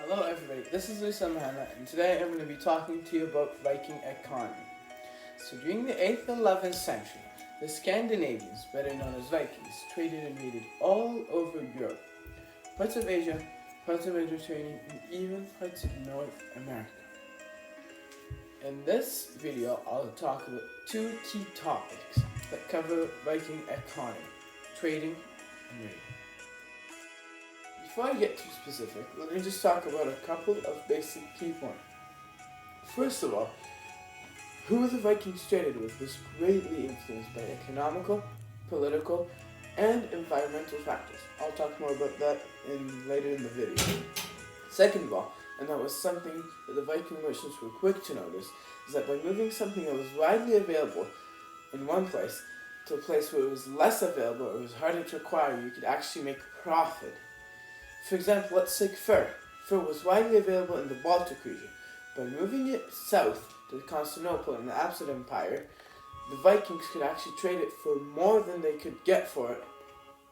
Hello everybody, this is Lisa Mahana, and today I'm going to be talking to you about Viking economy. So during the 8th and 11th century, the Scandinavians, better known as Vikings, traded and raided all over Europe, parts of Asia, parts of the Mediterranean, and even parts of North America. In this video, I'll talk about two key topics that cover Viking economy, trading and raiding. Before I get too specific, let me just talk about a couple of basic key points. First of all, who the Vikings traded with was greatly influenced by economical, political, and environmental factors. I'll talk more about that later in the video. Second of all, and that was something that the Viking merchants were quick to notice, is that by moving something that was widely available in one place to a place where it was less available or was harder to acquire, you could actually make profit. For example, let's take fur. Fur was widely available in the Baltic region. By moving it south to Constantinople in the Abbasid Empire, the Vikings could actually trade it for more than they could get for it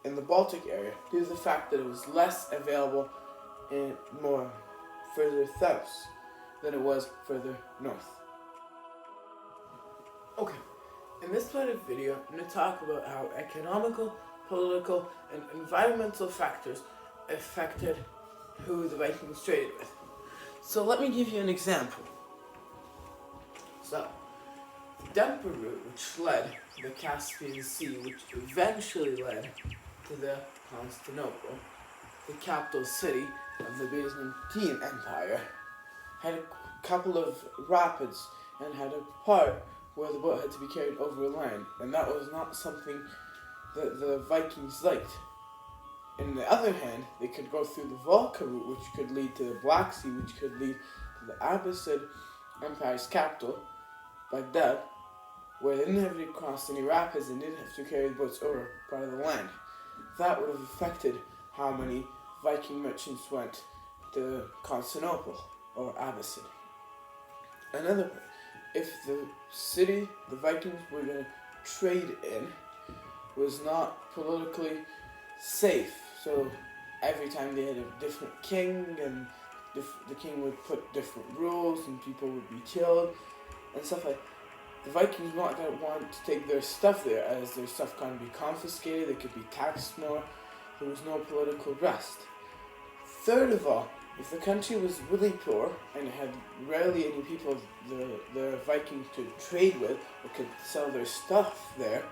in the Baltic area due to the fact that it was less available and more further south than it was further north. Okay, in this part of the video, I'm going to talk about how economical, political, and environmental factors affected who the Vikings traded with. So let me give you an example. So, the Dnieper route, which led to the Caspian Sea, which eventually led to the Constantinople, the capital city of the Byzantine Empire, had a couple of rapids and had a part where the boat had to be carried over land, and that was not something that the Vikings liked. On the other hand, they could go through the Volga route, which could lead to the Black Sea, which could lead to the Abbasid Empire's capital, Baghdad, where they didn't have to cross any rapids and didn't have to carry the boats over part of the land. That would have affected how many Viking merchants went to Constantinople or Abbasid. Another point, if the city the Vikings were going to trade in was not politically safe, so every time they had a different king, and the king would put different rules, and people would be killed, and stuff like that. The Vikings want to take their stuff there, as their stuff can't be confiscated, they could be taxed more, there was no political rest. Third of all, if the country was really poor, and it had rarely any people the Vikings could trade with, or could sell their stuff there,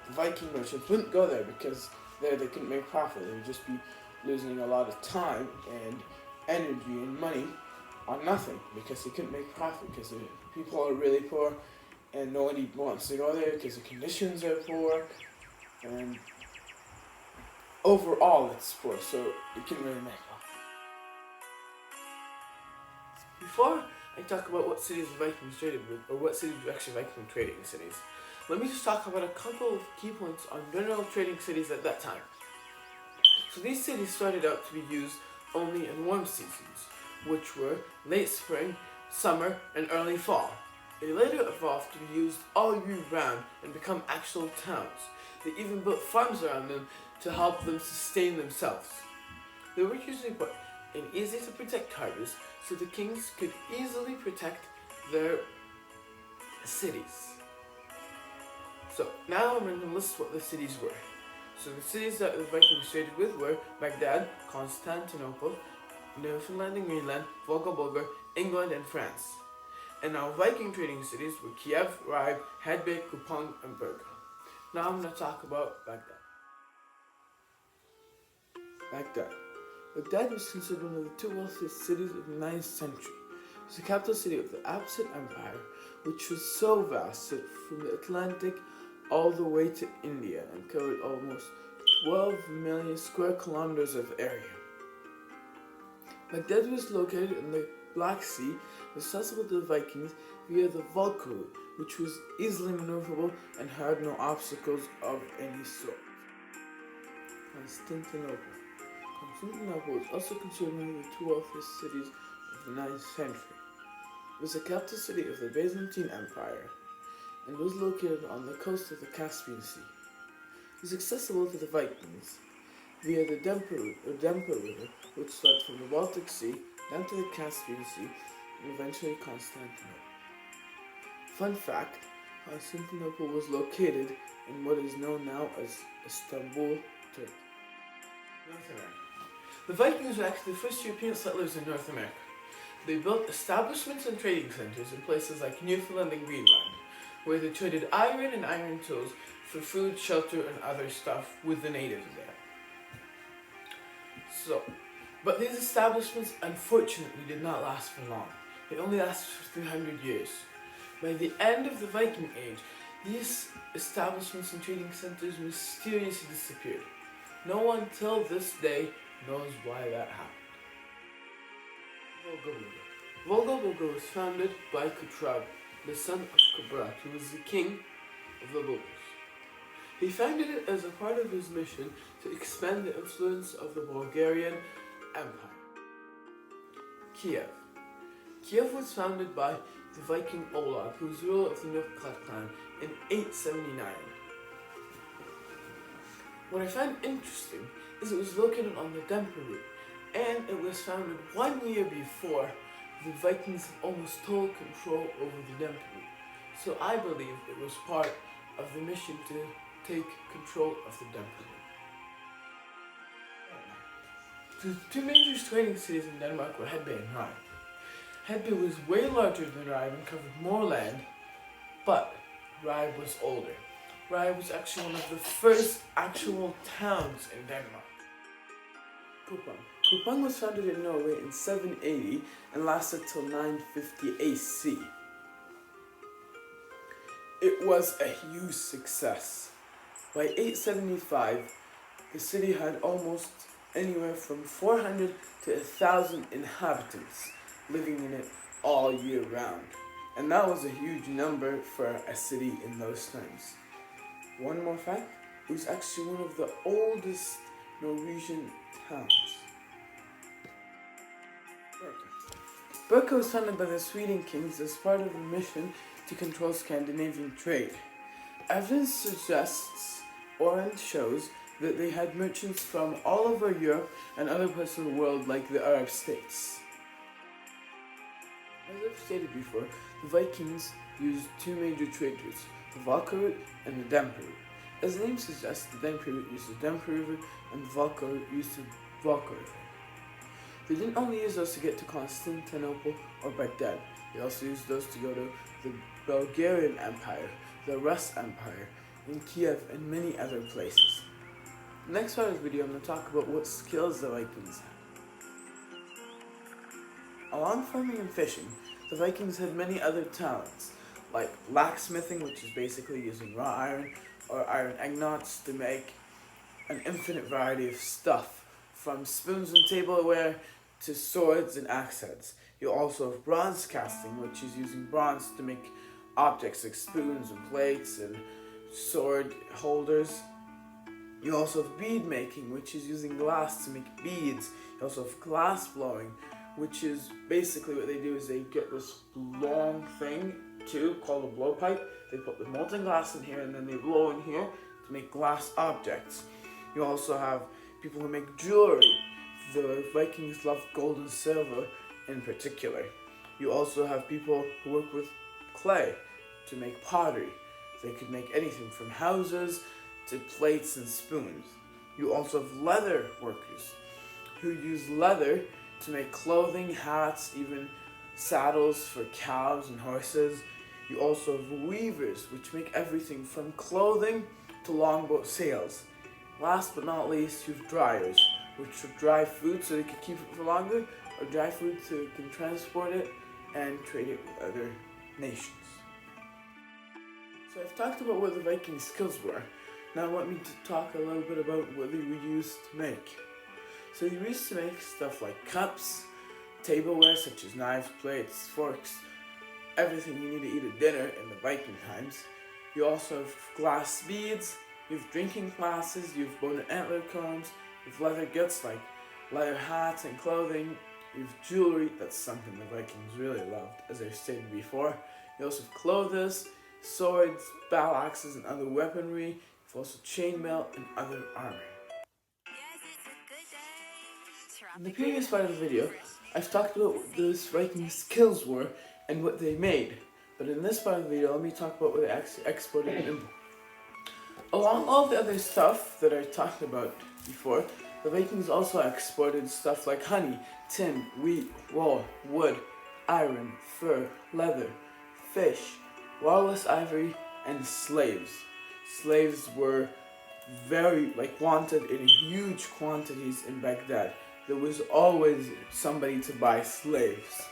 the Viking merchants wouldn't go there because there they couldn't make profit. They would just be losing a lot of time and energy and money on nothing because they couldn't make profit because the people are really poor and nobody wants to go there because the conditions are poor and overall it's poor, so it couldn't really make profit. Before I talk about what cities the Vikings traded with, or what cities were actually Viking trading cities, let me just talk about a couple of key points on general trading cities at that time. So these cities started out to be used only in warm seasons, which were late spring, summer, and early fall. They later evolved to be used all year round and become actual towns. They even built farms around them to help them sustain themselves. They were usually put in easy to protect harbors so the kings could easily protect their cities. So now I'm going to list what the cities were. So the cities that the Vikings traded with were Baghdad, Constantinople, Newfoundland and Greenland, Volga, Bulgar, England, and France. And our Viking trading cities were Kiev, Ribe, Hedvig, Kupang, and Berga. Now I'm going to talk about Baghdad. Baghdad was considered one of the two wealthiest cities of the 9th century. It was the capital city of the Abbasid Empire, which was so vast that from the Atlantic all the way to India and covered almost 12 million square kilometers of area. Baghdad was located in the Black Sea, accessible to the Vikings via the Volga route, which was easily maneuverable and had no obstacles of any sort. Constantinople was also considered one of the two wealthiest cities of the 9th century. It was the capital city of the Byzantine Empire and was located on the coast of the Caspian Sea. It was accessible to the Vikings via the Dnieper River, which led from the Baltic Sea down to the Caspian Sea and eventually Constantinople. Fun fact, Constantinople was located in what is known now as Istanbul, Turkey. North America. The Vikings were actually the first European settlers in North America. They built establishments and trading centers in places like Newfoundland and Greenland, where they traded iron and iron tools for food, shelter, and other stuff with the natives there. But these establishments unfortunately did not last for long. They only lasted for 300 years. By the end of the Viking Age, these establishments and trading centers mysteriously disappeared. No one till this day knows why that happened. Volga was founded by Kutrag, the son of Kubrat, who was the king of the Bulgars. He founded it as a part of his mission to expand the influence of the Bulgarian Empire. Kiev was founded by the Viking Olag, who was ruler of the Nokklat clan, in 879. What I found interesting is it was located on the Dnieper route, and it was founded 1 year before the Vikings had almost total control over the Dnieper route. So I believe it was part of the mission to take control of the Dnieper route. The two major trading cities in Denmark were Hedby and Rye. Hedby was way larger than Rye and covered more land, but Rye was older. Rye was actually one of the first actual towns in Denmark. Kupang was founded in Norway in 780 and lasted till 950 AC. It was a huge success. By 875, the city had almost anywhere from 400 to 1,000 inhabitants living in it all year round. And that was a huge number for a city in those times. One more fact, it was actually one of the oldest Norwegian towns. Birka was founded by the Sweden kings as part of a mission to control Scandinavian trade. Evidence suggests or shows that they had merchants from all over Europe and other parts of the world like the Arab states. As I've stated before, the Vikings used two major trade routes, the Volga route and the Dnieper route. As the name suggests, the Dnieper route used the Dnieper River and the Volga route used the Volga River. They didn't only use those to get to Constantinople or Baghdad, they also used those to go to the Bulgarian Empire, the Rus Empire, in Kiev and many other places. Next part of the video, I'm going to talk about what skills the Vikings had. Along farming and fishing, the Vikings had many other talents, like blacksmithing, which is basically using raw iron or iron ingots to make an infinite variety of stuff, from spoons and tableware to swords and axe heads. You also have bronze casting, which is using bronze to make objects like spoons and plates and sword holders. You also have bead making, which is using glass to make beads. You also have glass blowing, which is basically what they do is they get this long thing too called a blowpipe. They put the molten glass in here and then they blow in here to make glass objects. You also have people who make jewelry. The Vikings loved gold and silver in particular. You also have people who work with clay to make pottery. They could make anything from houses to plates and spoons. You also have leather workers who use leather to make clothing, hats, even saddles for cows and horses. You also have weavers, which make everything from clothing to longboat sails. Last but not least, you have dryers, which would dry food so they could keep it for longer, or dry food so they can transport it and trade it with other nations. So I've talked about what the Viking skills were. Now I want me to talk a little bit about what they were used to make. So they used to make stuff like cups, tableware such as knives, plates, forks, everything you need to eat at dinner in the Viking times. You also have glass beads, you have drinking glasses, you have bone and antler combs, you have leather goods like leather hats and clothing, you have jewelry, that's something the Vikings really loved, as I've stated before. You also have clothes, swords, battle axes and other weaponry. You have also chainmail and other armor. In the previous part of the video, I've talked about what those Viking skills were and what they made. But in this part of the video, let me talk about what they actually exported and imported. Along all the other stuff that I talked about before, the Vikings also exported stuff like honey, tin, wheat, wool, wood, iron, fur, leather, fish, lawless ivory, and slaves. Slaves were very wanted in huge quantities in Baghdad. There was always somebody to buy slaves.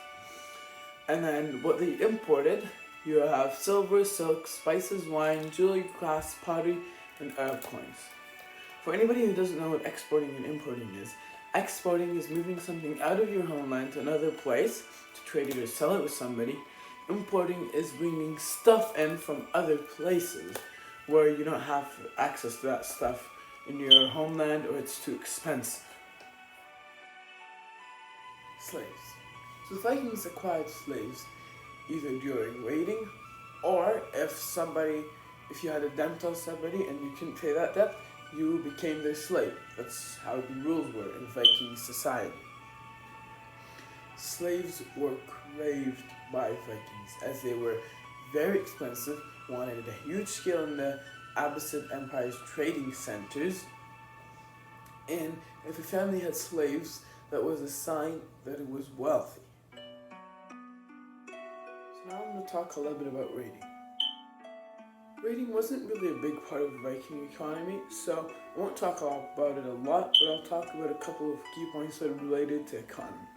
And then what they imported, you have silver, silk, spices, wine, jewelry, glass, pottery, and Arab coins. For anybody who doesn't know what exporting and importing is moving something out of your homeland to another place to trade it or sell it with somebody. Importing is bringing stuff in from other places where you don't have access to that stuff in your homeland or it's too expensive. Slaves. So the Vikings acquired slaves either during raiding or if you had a debt on somebody and you couldn't pay that debt, you became their slave. That's how the rules were in Viking society. Slaves were craved by Vikings as they were very expensive, wanted a huge scale in the Abbasid Empire's trading centers, and if a family had slaves, that was a sign that it was wealthy. So now I'm going to talk a little bit about raiding. Raiding wasn't really a big part of the Viking economy, so I won't talk about it a lot, but I'll talk about a couple of key points that are related to economy.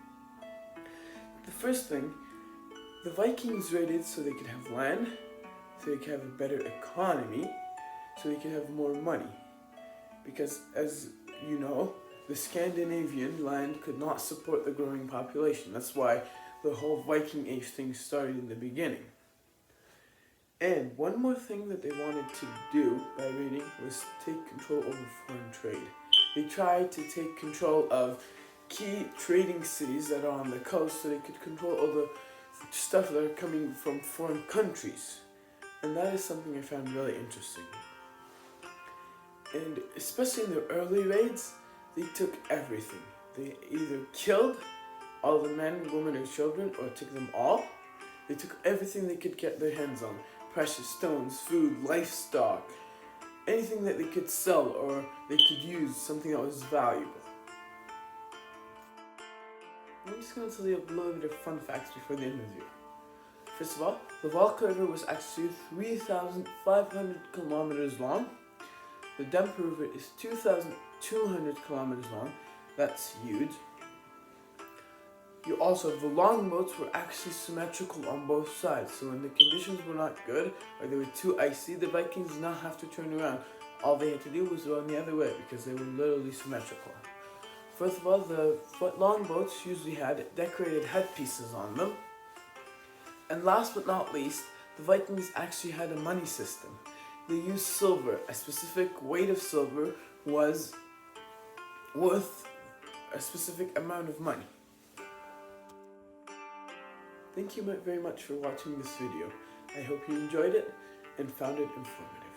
The first thing, the Vikings raided so they could have land, so they could have a better economy, so they could have more money. Because as you know, the Scandinavian land could not support the growing population. That's why the whole Viking Age thing started in the beginning. And one more thing that they wanted to do by raiding was take control over foreign trade. They tried to take control of key trading cities that are on the coast so they could control all the stuff that are coming from foreign countries. And that is something I found really interesting. And especially in the early raids, they took everything. They either killed all the men, women, and children, or took them all. They took everything they could get their hands on. Precious stones, food, livestock, anything that they could sell or they could use, something that was valuable. I'm just going to tell you a little bit of fun facts before the end of the video. First of all, the Volga River was actually 3,500 kilometers long. The Dnieper River is 2,200 kilometers long. That's huge. You also, the longboats were actually symmetrical on both sides, so when the conditions were not good or they were too icy, the Vikings did not have to turn around. All they had to do was run the other way because they were literally symmetrical. First of all, the longboats usually had decorated headpieces on them. And last but not least, the Vikings actually had a money system. They used silver. A specific weight of silver was worth a specific amount of money. Thank you very much for watching this video. I hope you enjoyed it and found it informative.